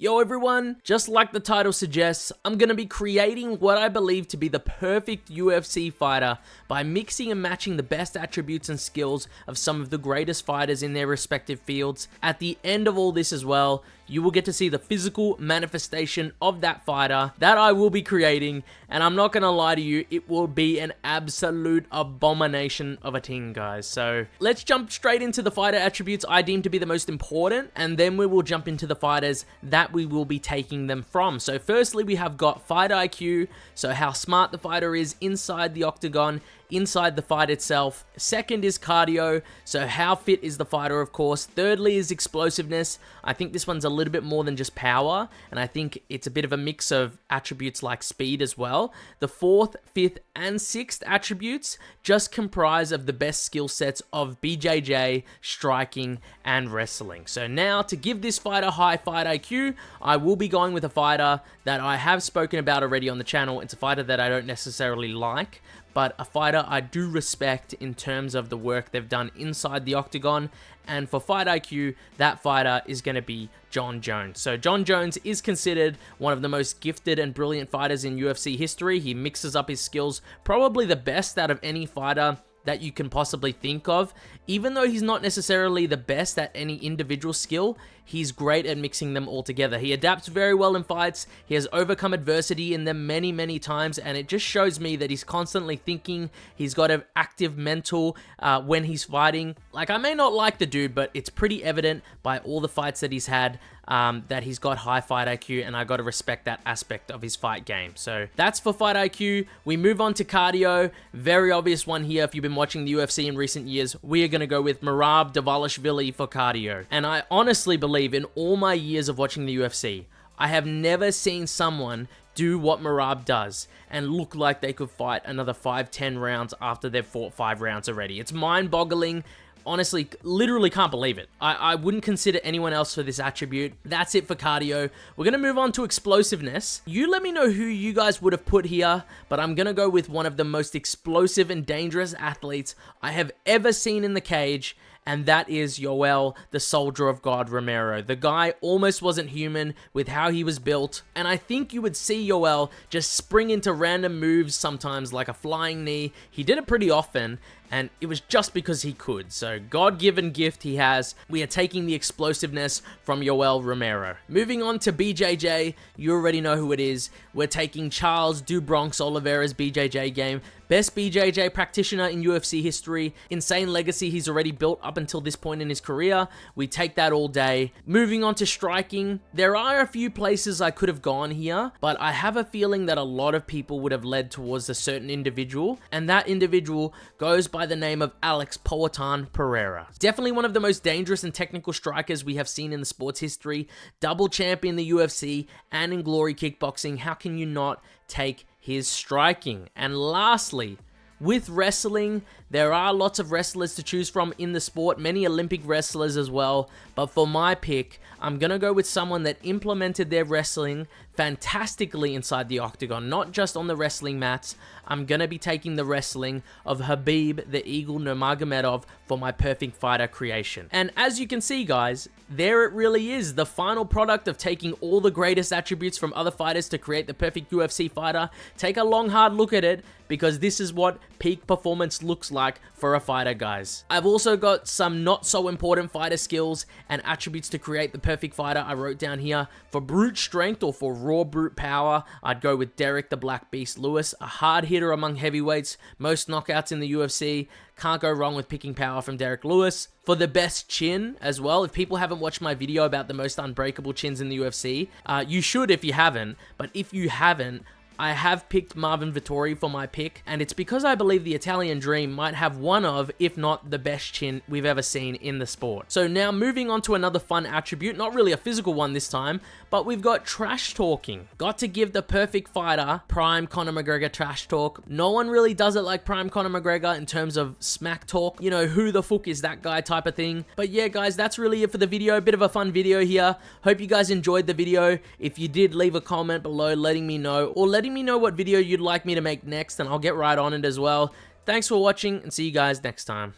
Yo everyone, just like the title suggests, I'm going to be creating what I believe to be the perfect UFC fighter by mixing and matching the best attributes and skills of some of the greatest fighters in their respective fields. At the end of all this as well, you will get to see the physical manifestation of that fighter that I will be creating, and I'm not going to lie to you, it will be an absolute abomination of a thing, guys. So let's jump straight into the fighter attributes I deem to be the most important, and then we will jump into the fighters that we will be taking them from. So firstly, we have got fight IQ, so how smart the fighter is inside the octagon, inside the fight itself. Second is cardio, so how fit is the fighter, of course. Thirdly is explosiveness. I think this one's a little bit more than just power, and I think it's a bit of a mix of attributes like speed as well. The fourth, fifth, and sixth attributes just comprise of the best skill sets of BJJ, striking, and wrestling. So now, to give this fighter high fight IQ, I will be going with a fighter that I have spoken about already on the channel. It's a fighter that I don't necessarily like, but a fighter I do respect in terms of the work they've done inside the octagon. And for fight IQ, that fighter is going to be Jon Jones. So Jon Jones is considered one of the most gifted and brilliant fighters in UFC history. He mixes up his skills, probably the best out of any fighter that you can possibly think of. Even though he's not necessarily the best at any individual skill, he's great at mixing them all together. He adapts very well in fights. He has overcome adversity in them many, many times, and it just shows me that he's constantly thinking. He's got an active mental when he's fighting. Like, I may not like the dude, but it's pretty evident by all the fights that he's had that he's got high fight IQ, and I got to respect that aspect of his fight game. So that's for fight IQ. We move on to cardio. Very obvious one here. If you've been watching the UFC in recent years, we are going to go with Merab Dvalishvili for cardio. And I honestly believe, in all my years of watching the UFC, I have never seen someone do what Merab does and look like they could fight another 5-10 rounds after they've fought 5 rounds already. It's mind-boggling. Honestly, literally can't believe it. I wouldn't consider anyone else for this attribute. That's it for cardio. We're going to move on to explosiveness. You let me know who you guys would have put here, but I'm going to go with one of the most explosive and dangerous athletes I have ever seen in the cage, and that is Yoel, the Soldier of God Romero. The guy almost wasn't human with how he was built, and I think you would see Yoel just spring into random moves sometimes, like a flying knee. He did it pretty often, and it was just because he could. So, God-given gift he has. We are taking the explosiveness from Yoel Romero. Moving on to BJJ, you already know who it is. We're taking Charles do Bronx Oliveira's BJJ game. Best BJJ practitioner in UFC history. Insane legacy he's already built up until this point in his career. We take that all day. Moving on to striking, there are a few places I could have gone here, but I have a feeling that a lot of people would have led towards a certain individual, and that individual goes by the name of Alex Poatan Pereira. Definitely one of the most dangerous and technical strikers we have seen in the sport's history. Double champion in the UFC and in Glory Kickboxing. How can you not take his striking? And lastly, with wrestling, there are lots of wrestlers to choose from in the sport, many Olympic wrestlers as well, but for my pick, I'm going to go with someone that implemented their wrestling fantastically inside the octagon, not just on the wrestling mats. I'm going to be taking the wrestling of Khabib the Eagle Nurmagomedov for my perfect fighter creation. And as you can see, guys, there it really is, the final product of taking all the greatest attributes from other fighters to create the perfect UFC fighter. Take a long, hard look at it, because this is what peak performance looks like for a fighter, guys. I've also got some not so important fighter skills and attributes to create the perfect fighter I wrote down here. For brute strength, or for raw brute power, I'd go with Derek the Black Beast Lewis, a hard hitter among heavyweights, most knockouts in the UFC. Can't go wrong with picking power from Derek Lewis. For the best chin as well, if people haven't watched my video about the most unbreakable chins in the UFC, you should if you haven't, but if you haven't, I have picked Marvin Vettori for my pick, and it's because I believe the Italian Dream might have one of, if not the best chin we've ever seen in the sport. So now moving on to another fun attribute, not really a physical one this time, but we've got trash talking. Got to give the perfect fighter prime Conor McGregor trash talk. No one really does it like prime Conor McGregor in terms of smack talk, you know, who the fuck is that guy type of thing. But yeah, guys, that's really it for the video. A bit of a fun video here. Hope you guys enjoyed the video. If you did, leave a comment below letting me know, or letting me know what video you'd like me to make next, and I'll get right on it as well. Thanks for watching, and see you guys next time.